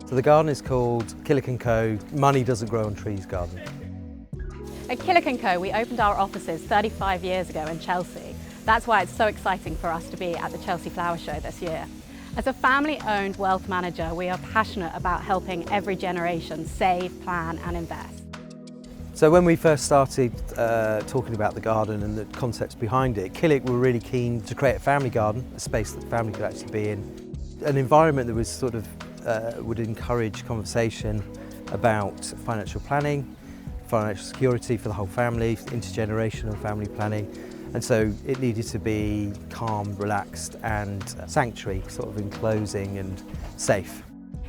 So the garden is called Killik Co. Money doesn't grow on trees garden. At Killik Co, we opened our offices 35 years ago in Chelsea. That's why it's so exciting for us to be at the Chelsea Flower Show this year. As a family-owned wealth manager, we are passionate about helping every generation save, plan and invest. So when we first started talking about the garden and the concepts behind it, Killik were really keen to create a family garden, a space that the family could actually be in. An environment that was sort of would encourage conversation about financial planning, financial security for the whole family, intergenerational family planning. And so it needed to be calm, relaxed and sanctuary, sort of enclosing and safe.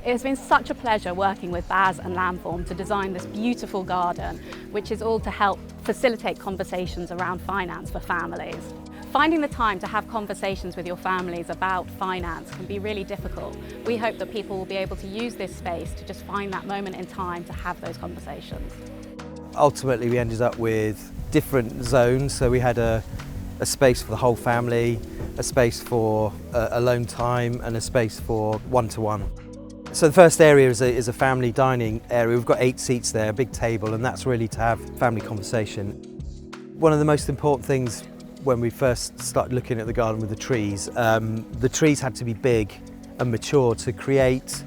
It has been such a pleasure working with Baz and Landform to design this beautiful garden, which is all to help facilitate conversations around finance for families. Finding the time to have conversations with your families about finance can be really difficult. We hope that people will be able to use this space to just find that moment in time to have those conversations. Ultimately we ended up with different zones, so we had a space for the whole family, a space for alone time and a space for one-to-one. So the first area is a family dining area. We've got 8 seats there, a big table, and that's really to have family conversation. One of the most important things when we first started looking at the garden with the trees had to be big and mature to create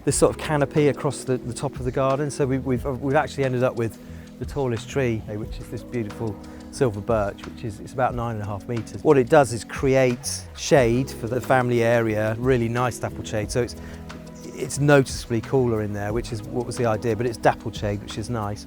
this sort of canopy across the top of the garden. So we've actually ended up with the tallest tree, which is this beautiful silver birch, which is it's about 9.5 metres. What it does is create shade for the family area, really nice dappled shade. So it's noticeably cooler in there, which is what was the idea, but it's dappled shade, which is nice.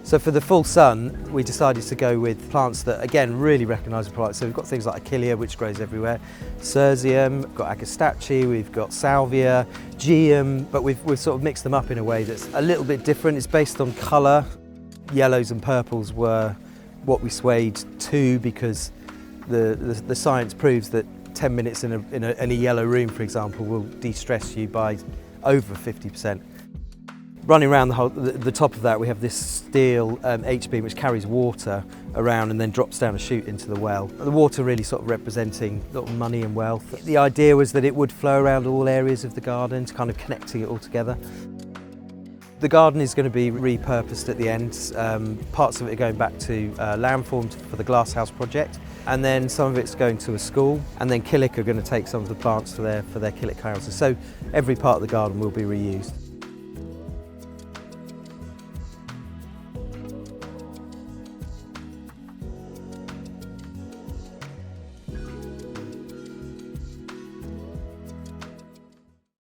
So for the full sun, we decided to go with plants that, again, really recognisable products. So we've got things like Achillea, which grows everywhere, Cercium, we've got Agastache, we've got Salvia, Geum, but we've sort of mixed them up in a way that's a little bit different. It's based on colour. Yellows and purples were what we swayed to because the science proves that 10 minutes in a yellow room, for example, will de-stress you by over 50%. Running around the top of that, we have this steel H-beam which carries water around and then drops down a chute into the well. The water really sort of representing little money and wealth. The idea was that it would flow around all areas of the garden, to kind of connecting it all together. The garden is going to be repurposed at the end. Parts of it are going back to Landform for the glasshouse project, and then some of it's going to a school, and then Killik are going to take some of the plants for their Killik houses. So every part of the garden will be reused.